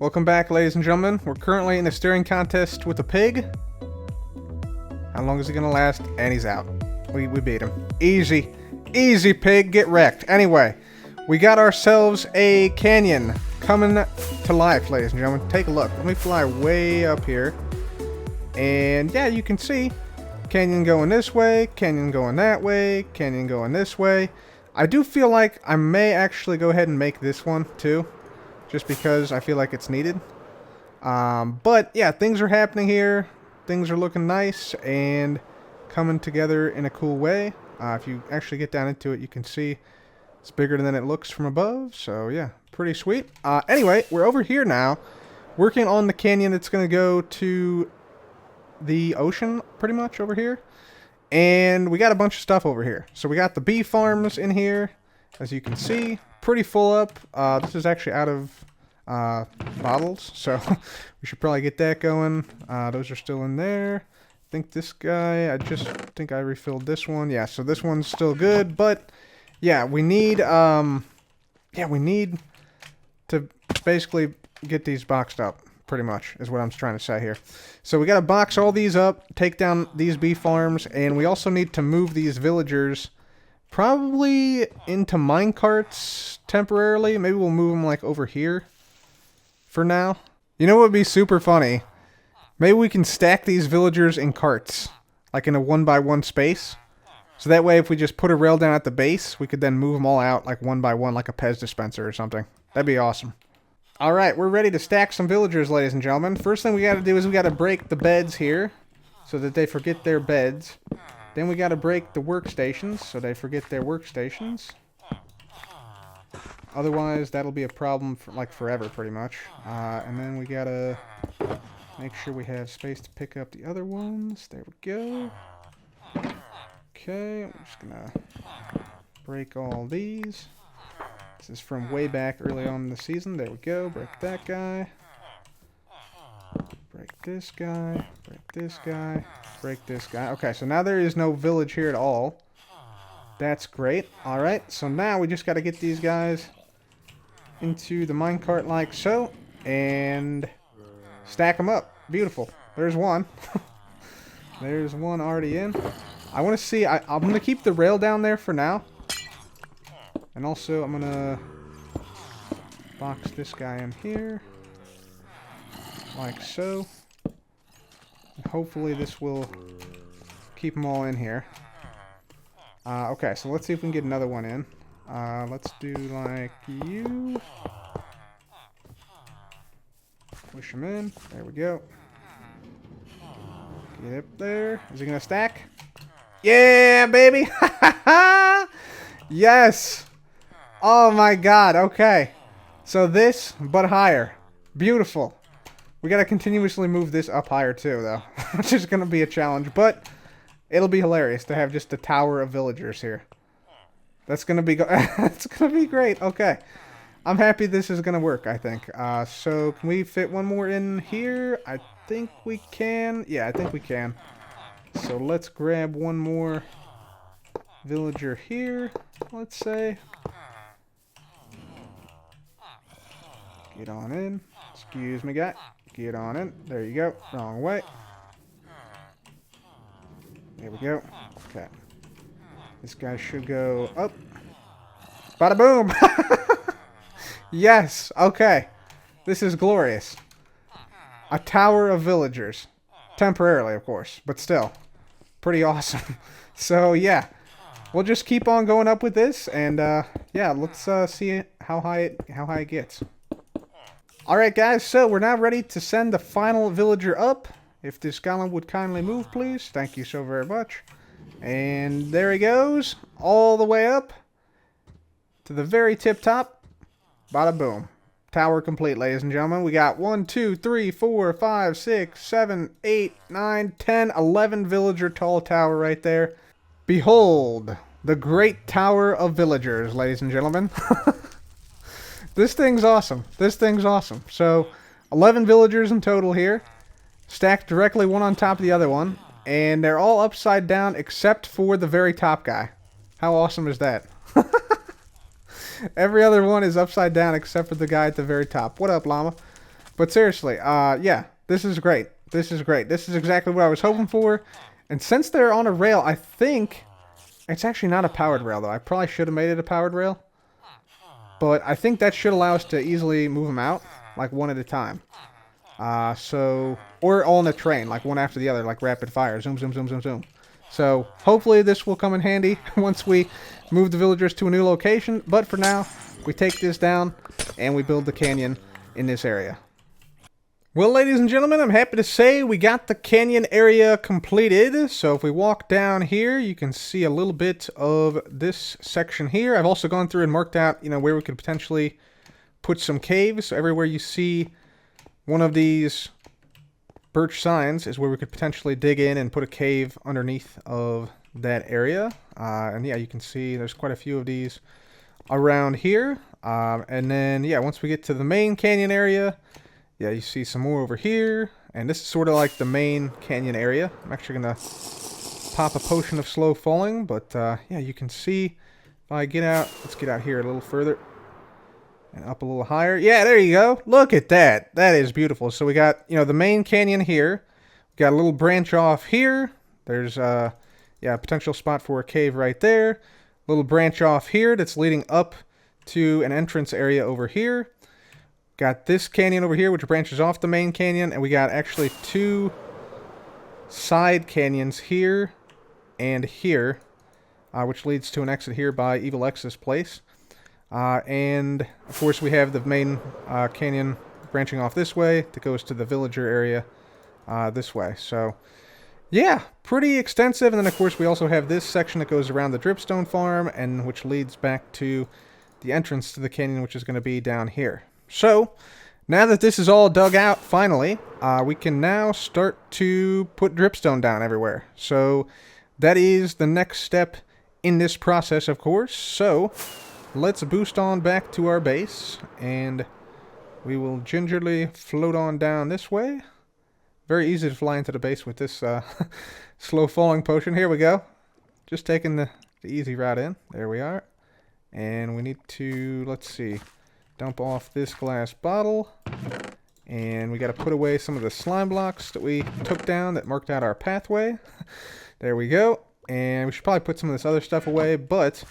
Welcome back, ladies and gentlemen. We're currently in a staring contest with a pig. How long is he gonna last? And he's out. We beat him. Easy. Easy, pig. Get wrecked. Anyway, we got ourselves a canyon coming to life, ladies and gentlemen. Take a look. Let me fly way up here. And yeah, you can see canyon going this way, canyon going that way, canyon going this way. I do feel like I may actually go ahead and make this one too, just because I feel like it's needed. But yeah, things are happening here. Things are looking nice and coming together in a cool way. If you actually get down into it, you can see it's bigger than it looks from above. So yeah, pretty sweet. Anyway, we're over here now, working on the canyon that's going to go to the ocean, pretty much over here. And we got a bunch of stuff over here. So we got the bee farms in here, as you can see. Pretty full up. This is actually out of bottles, so we should probably get that going. Those are still in there. I think this guy, I just think I refilled this one. Yeah, so this one's still good, but yeah, we need to basically get these boxed up, pretty much, is what I'm trying to say here. So we got to box all these up, take down these bee farms, and we also need to move these villagers probably into minecarts temporarily. Maybe we'll move them like over here for now. You know what would be super funny? Maybe we can stack these villagers in carts, like in a 1x1 space. So that way if we just put a rail down at the base, we could then move them all out like 1x1, like a Pez dispenser or something. That'd be awesome. Alright, we're ready to stack some villagers, ladies and gentlemen. First thing we gotta do is we gotta break the beds here, so that they forget their beds. Then we gotta break the workstations, so they forget their workstations. Otherwise, that'll be a problem for like forever, pretty much. And then we gotta make sure we have space to pick up the other ones. There we go. Okay, I'm just gonna break all these. This is from way back early on in the season. There we go. Break that guy. Break this guy. Break this guy. Break this guy. Okay, so now there is no village here at all. That's great. Alright, so now we just got to get these guys into the minecart like so. And stack them up. Beautiful. There's one. There's one already in. I want to see... I'm going to keep the rail down there for now. And also, I'm going to box this guy in here. Like so. And hopefully this will keep them all in here. Okay, so let's see if we can get another one in. Let's do like you. Push him in. There we go. Get up there. Is he going to stack? Yeah, baby! Yes! Oh my god, okay. So this, but higher. Beautiful. We gotta continuously move this up higher too, though. Which is gonna be a challenge, but it'll be hilarious to have just a tower of villagers here. That's gonna be that's gonna be great. Okay. I'm happy this is gonna work, I think. So can we fit one more in here? I think we can. Yeah, I think we can. So let's grab one more villager here, let's say. Get on in. Excuse me, guy. Get on in. There you go. Wrong way. There we go. Okay. This guy should go up. Bada boom! Yes! Okay. This is glorious. A tower of villagers. Temporarily, of course. But still. Pretty awesome. So, yeah. We'll just keep on going up with this. And, yeah, let's see how high it gets. Alright guys, so we're now ready to send the final villager up. If this golem would kindly move, please. Thank you so very much. And there he goes. All the way up. To the very tip top. Bada boom. Tower complete, ladies and gentlemen. We got 1, 2, 3, 4, 5, 6, 7, 8, 9, 10, 11 villager tall tower right there. Behold, the great tower of villagers, ladies and gentlemen. This thing's awesome. This thing's awesome. So, 11 villagers in total here. Stacked directly one on top of the other one. And they're all upside down except for the very top guy. How awesome is that? Every other one is upside down except for the guy at the very top. What up, llama? But seriously, yeah, this is great. This is great. This is exactly what I was hoping for. And since they're on a rail, I think it's actually not a powered rail, though. I probably should have made it a powered rail. But I think that should allow us to easily move them out, like one at a time. Or all in a train, like one after the other, like rapid fire. Zoom, zoom, zoom, zoom, zoom. So hopefully this will come in handy once we move the villagers to a new location. But for now, we take this down and we build the canyon in this area. Well, ladies and gentlemen, I'm happy to say we got the canyon area completed. So if we walk down here, you can see a little bit of this section here. I've also gone through and marked out, where we could potentially put some caves. So everywhere you see one of these birch signs is where we could potentially dig in and put a cave underneath of that area. And yeah, you can see there's quite a few of these around here. And then, yeah, once we get to the main canyon area, yeah, you see some more over here, and this is sort of like the main canyon area. I'm actually going to pop a potion of slow falling, but yeah, you can see if I get out, let's get out here a little further, and up a little higher. Yeah, there you go. Look at that. That is beautiful. So we got, the main canyon here. We got a little branch off here. There's, yeah, a potential spot for a cave right there. A little branch off here that's leading up to an entrance area over here. Got this canyon over here, which branches off the main canyon, and we got actually two side canyons here and here, which leads to an exit here by Evil X's place. And, of course, we have the main canyon branching off this way that goes to the villager area this way. So, yeah, pretty extensive. And then, of course, we also have this section that goes around the Dripstone farm, and which leads back to the entrance to the canyon, which is going to be down here. So, now that this is all dug out, finally, we can now start to put dripstone down everywhere. So, that is the next step in this process, of course. So, let's boost on back to our base, and we will gingerly float on down this way. Very easy to fly into the base with this slow falling potion. Here we go. Just taking the easy route in. There we are. And we need to, let's see, dump off this glass bottle, and we got to put away some of the slime blocks that we took down that marked out our pathway. There we go. And we should probably put some of this other stuff away, but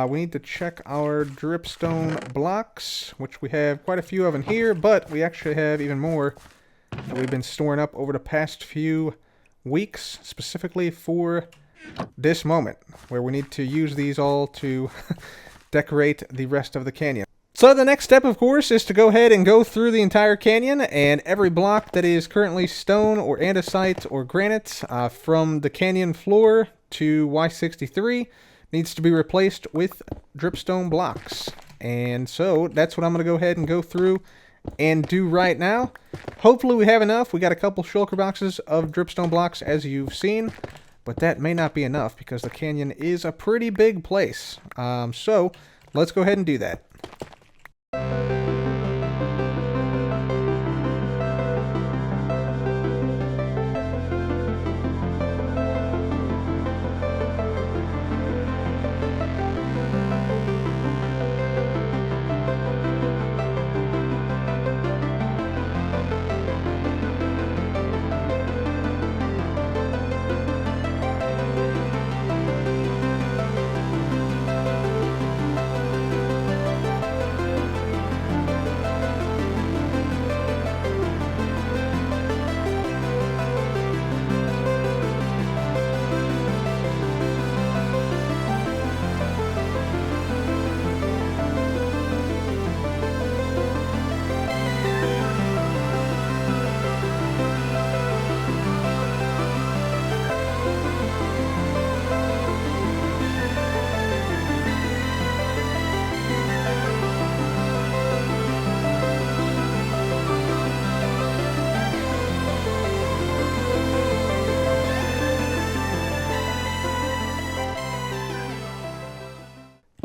we need to check our dripstone blocks, which we have quite a few of in here, but we actually have even more that we've been storing up over the past few weeks, specifically for this moment, where we need to use these all to decorate the rest of the canyon. So the next step, of course, is to go ahead and go through the entire canyon, and every block that is currently stone or andesite or granite from the canyon floor to Y63 needs to be replaced with dripstone blocks. And so that's what I'm going to go ahead and go through and do right now. Hopefully we have enough. We got a couple shulker boxes of dripstone blocks, as you've seen, but that may not be enough because the canyon is a pretty big place. So let's go ahead and do that.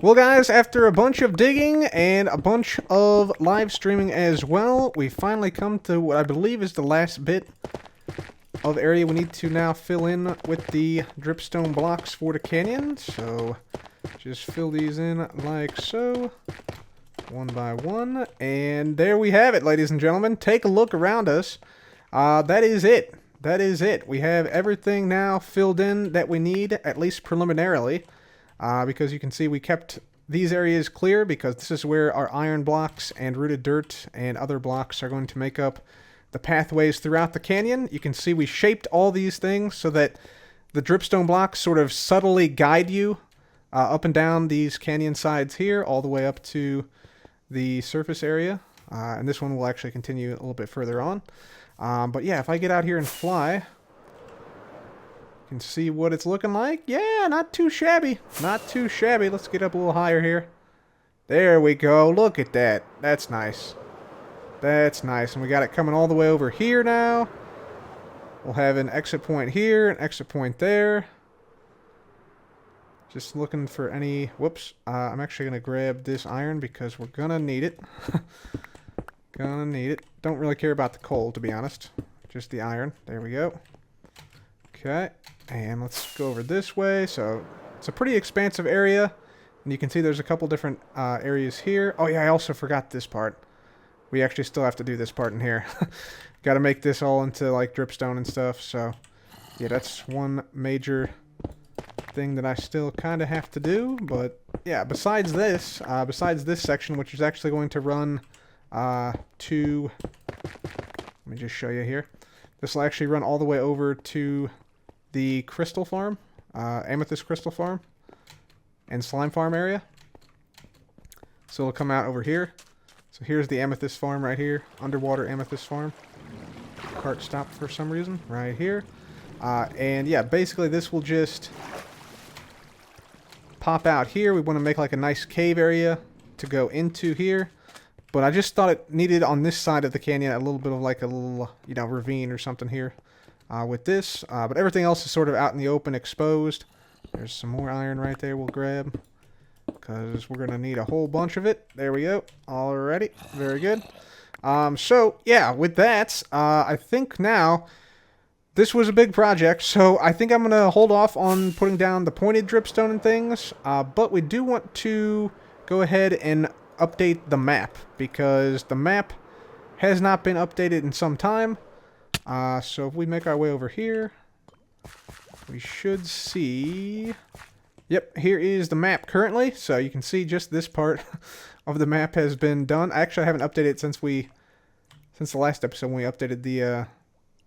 Well, guys, after a bunch of digging and a bunch of live streaming as well, we finally come to what I believe is the last bit of area we need to now fill in with the dripstone blocks for the canyon. So just fill these in like so. one by one. And there we have it, ladies and gentlemen. Take a look around us. That is it. That is it. We have everything now filled in that we need, at least preliminarily. Because you can see we kept these areas clear because this is where our iron blocks and rooted dirt and other blocks are going to make up the pathways throughout the canyon. You can see we shaped all these things so that the dripstone blocks sort of subtly guide you up and down these canyon sides here, all the way up to the surface area. And this one will actually continue a little bit further on. But yeah, if I get out here and fly, you can see what it's looking like. Yeah, not too shabby. Not too shabby. Let's get up a little higher here. There we go. Look at that. That's nice. That's nice. And we got it coming all the way over here now. We'll have an exit point here, an exit point there. Just looking for any... Whoops. I'm actually going to grab this iron because we're going to need it. Gonna need it. Don't really care about the coal, to be honest. Just the iron. There we go. Okay. And let's go over this way. So it's a pretty expansive area. And you can see there's a couple different areas here. Oh, yeah, I also forgot this part. We actually still have to do this part in here. Got to make this all into like dripstone and stuff. So yeah, that's one major thing that I still kind of have to do. But yeah, besides this section, which is actually going to run to, let me just show you here. This will actually run all the way over to the crystal farm, amethyst crystal farm and slime farm area. So it'll come out over here. So here's the amethyst farm right here, underwater amethyst farm. Cart stopped for some reason right here. And yeah, basically this will just pop out here. We want to make like a nice cave area to go into here. But I just thought it needed on this side of the canyon a little bit of like a little, you know, ravine or something here with this. But everything else is sort of out in the open, exposed. There's some more iron right there we'll grab, because we're going to need a whole bunch of it. There we go. Alrighty. Very good. So, yeah, with that, I think now this was a big project, so I think I'm going to hold off on putting down the pointed dripstone and things, but we do want to go ahead and update the map, because the map has not been updated in some time. So if we make our way over here, we should see... Yep, here is the map currently. So you can see just this part of the map has been done. Actually, I haven't updated it since the last episode when we updated the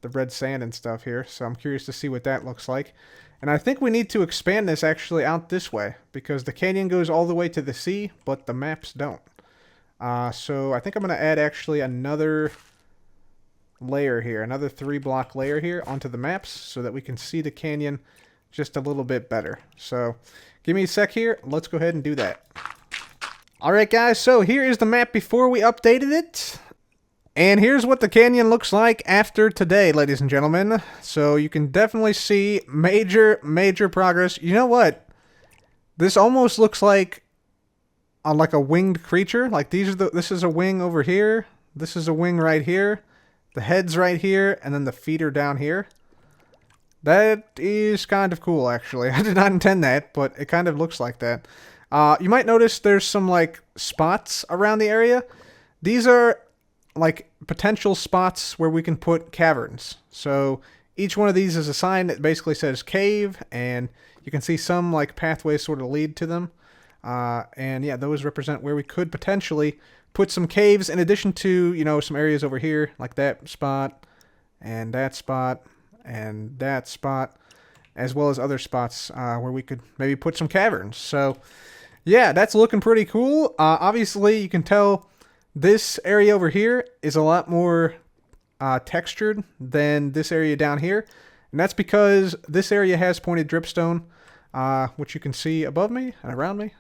red sand and stuff here. So I'm curious to see what that looks like. And I think we need to expand this actually out this way, because the canyon goes all the way to the sea, but the maps don't. So I think I'm going to add actually another layer here, another 3-block layer here onto the maps so that we can see the canyon just a little bit better. So give me a sec here. Let's go ahead and do that. Alright guys, so here is the map before we updated it. And here's what the canyon looks like after today, ladies and gentlemen. So you can definitely see major progress. You know what? This almost looks like a winged creature. Like this is a wing over here. This is a wing right here. The head's right here, and then the feet are down here. That is kind of cool, actually. I did not intend that, but it kind of looks like that. You might notice there's some, like, spots around the area. These are, like, potential spots where we can put caverns. So each one of these is a sign that basically says cave, and you can see some, like, pathways sort of lead to them. And, yeah, those represent where we could potentially put some caves in addition to, you know, some areas over here, like that spot, and that spot, and that spot, as well as other spots where we could maybe put some caverns. So yeah, that's looking pretty cool. Obviously you can tell this area over here is a lot more textured than this area down here, and that's because this area has pointed dripstone, which you can see above me and around me,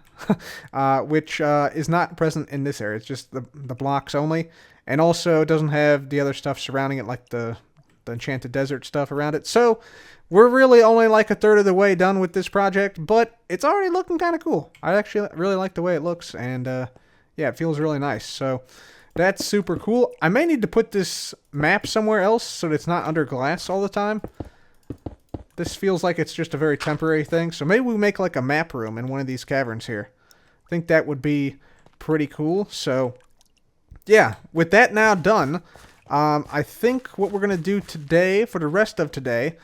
which is not present in this area. It's just the blocks only, and also it doesn't have the other stuff surrounding it, like the enchanted desert stuff around it. So we're really only like a third of the way done with this project, but it's already looking kind of cool. I actually really like the way it looks, and yeah, it feels really nice. So that's super cool. I may need to put this map somewhere else so that it's not under glass all the time. This feels like it's just a very temporary thing. So maybe we make like a map room in one of these caverns here. I think that would be pretty cool. So, yeah, with that now done, I think what we're going to do today, for the rest of today,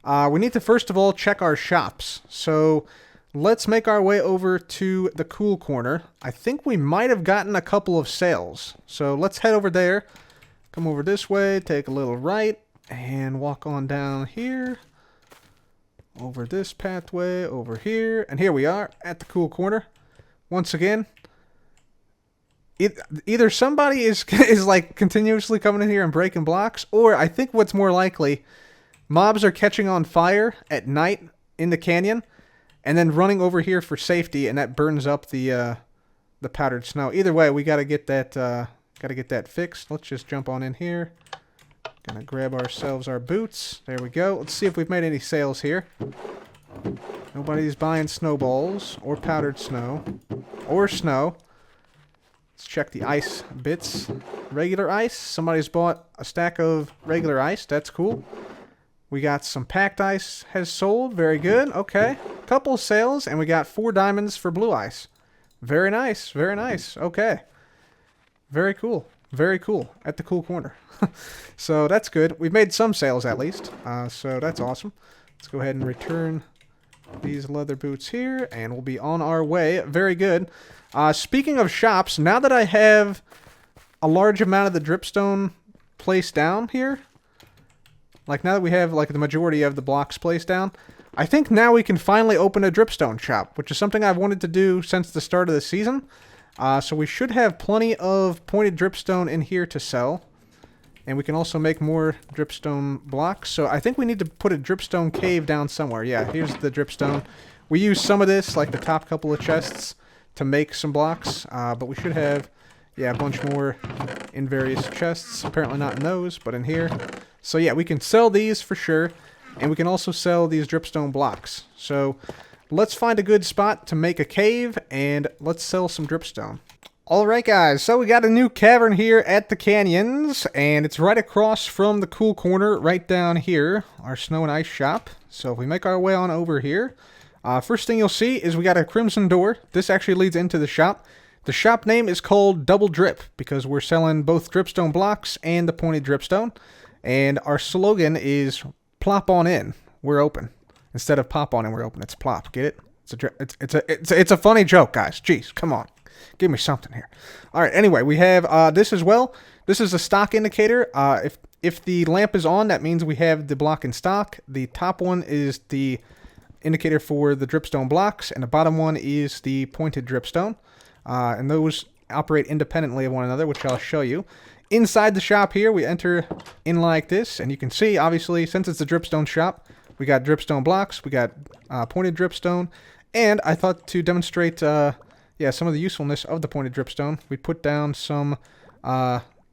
we need to first of all check our shops. So, let's make our way over to the cool corner. I think we might have gotten a couple of sales. So, let's head over there. Come over this way, take a little right, and walk on down here. Over this pathway, over here. And here we are at the cool corner. Once again, either somebody is like continuously coming in here and breaking blocks, or I think what's more likely, mobs are catching on fire at night in the canyon and then running over here for safety, and that burns up the powdered snow. Either way, we gotta get that fixed. Let's just jump on in here. Gonna grab ourselves our boots. There we go. Let's see if we've made any sales here. Nobody's buying snowballs or powdered snow or snow. Let's check the ice bits. Regular ice. Somebody's bought a stack of regular ice. That's cool. We got some packed ice has sold. Very good. Okay. Couple sales, and we got 4 diamonds for blue ice. Very nice. Very nice. Okay. Very cool. Very cool. At the cool corner. So that's good. We've made some sales at least. So that's awesome. Let's go ahead and return these leather boots here, and we'll be on our way. Very good. Speaking of shops, now that I have a large amount of the dripstone placed down here, like now that we have like the majority of the blocks placed down, I think now we can finally open a dripstone shop, which is something I've wanted to do since the start of the season. So we should have plenty of pointed dripstone in here to sell. And we can also make more dripstone blocks. So I think we need to put a dripstone cave down somewhere. Yeah, here's the dripstone. We use some of this, like the top couple of chests, to make some blocks. But we should have, yeah, a bunch more in various chests. Apparently not in those, but in here. So yeah, we can sell these for sure. And we can also sell these dripstone blocks. So let's find a good spot to make a cave, and let's sell some dripstone. Alright guys, so we got a new cavern here at the canyons, and it's right across from the cool corner right down here, our snow and ice shop. So if we make our way on over here, first thing you'll see is we got a crimson door. This actually leads into the shop. The shop name is called Double Drip because we're selling both dripstone blocks and the pointed dripstone. And our slogan is plop on in, we're open. Instead of pop on in, we're open. It's plop. Get it? It's a funny joke, guys. Jeez, come on. Give me something here. All right, anyway, we have this as well. This is a stock indicator. If the lamp is on, that means we have the block in stock. The top one is the indicator for the dripstone blocks, and the bottom one is the pointed dripstone. And those operate independently of one another, which I'll show you. Inside the shop here, we enter in like this, and you can see, obviously, since it's a dripstone shop, we got dripstone blocks, we got pointed dripstone, and I thought to demonstrate some of the usefulness of the pointed dripstone, we put down some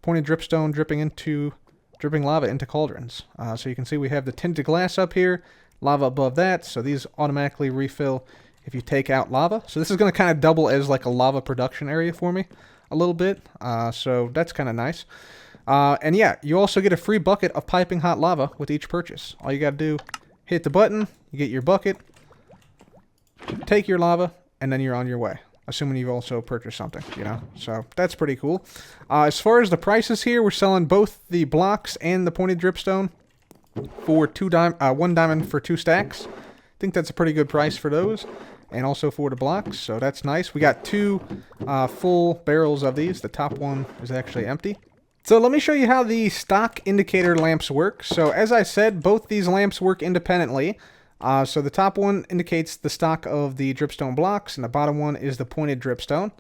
pointed dripstone dripping lava into cauldrons. So you can see we have the tinted glass up here, lava above that, so these automatically refill if you take out lava. So this is going to kind of double as like a lava production area for me a little bit, so that's kind of nice. And yeah, you also get a free bucket of piping hot lava with each purchase. All you got to do, hit the button, you get your bucket, take your lava, and then you're on your way. Assuming you've also purchased something, you know. So that's pretty cool. As far as the prices here, we're selling both the blocks and the pointed dripstone for 1 diamond for 2 stacks. I think that's a pretty good price for those. And also for the blocks, so that's nice. We got 2 full barrels of these. The top one is actually empty. So let me show you how the stock indicator lamps work. So as I said, both these lamps work independently. So the top one indicates the stock of the dripstone blocks, and the bottom one is the pointed dripstone.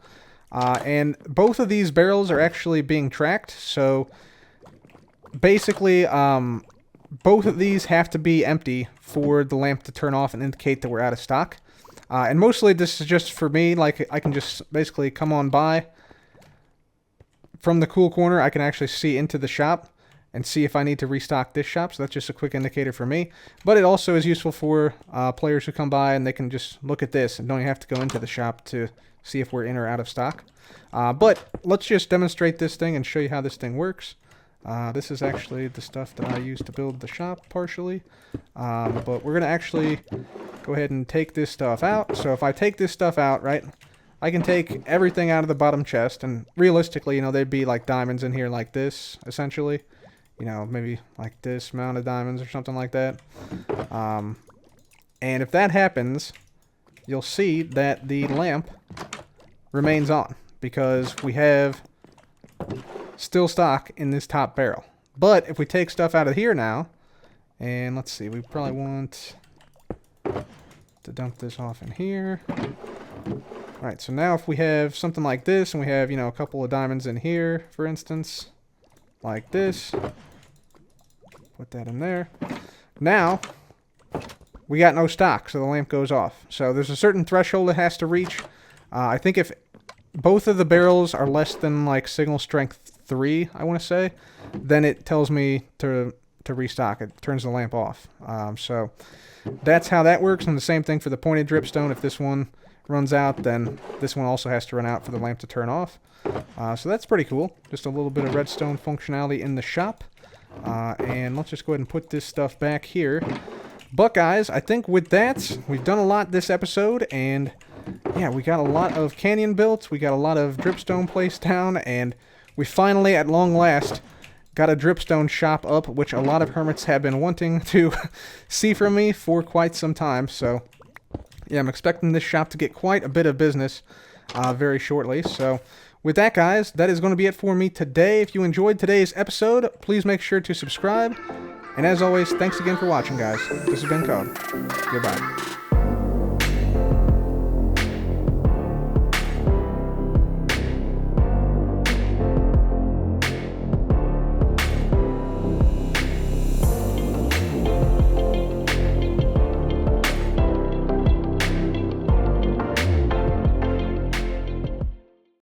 And both of these barrels are actually being tracked. So basically, both of these have to be empty for the lamp to turn off and indicate that we're out of stock. And mostly this is just for me, like I can just basically come on by. From the cool corner, I can actually see into the shop and see if I need to restock this shop. So that's just a quick indicator for me. But it also is useful for players who come by and they can just look at this and don't even have to go into the shop to see if we're in or out of stock. But let's just demonstrate this thing and show you how this thing works. This is actually the stuff that I used to build the shop partially. But we're going to actually go ahead and take this stuff out. So if I take this stuff out, right, I can take everything out of the bottom chest, and realistically, you know, there'd be like diamonds in here like this, essentially. You know, maybe like this amount of diamonds or something like that. And if that happens, you'll see that the lamp remains on because we have still stock in this top barrel. But if we take stuff out of here now, and let's see, we probably want to dump this off in here. Alright, so now if we have something like this, and we have, you know, a couple of diamonds in here, for instance, like this, put that in there. Now, we got no stock, so the lamp goes off. So there's a certain threshold it has to reach. I think if both of the barrels are less than, like, signal strength 3, I want to say, then it tells me to restock. It turns the lamp off. So that's how that works, and the same thing for the pointed dripstone. If this one runs out, then this one also has to run out for the lamp to turn off. So that's pretty cool. Just a little bit of redstone functionality in the shop. And let's just go ahead and put this stuff back here. But guys, I think with that, we've done a lot this episode, and yeah, we got a lot of canyon built, we got a lot of dripstone placed down, and we finally, at long last, got a dripstone shop up, which a lot of hermits have been wanting to see from me for quite some time. So yeah, I'm expecting this shop to get quite a bit of business very shortly. So with that, guys, that is going to be it for me today. If you enjoyed today's episode, please make sure to subscribe. And as always, thanks again for watching, guys. This has been Code. Goodbye.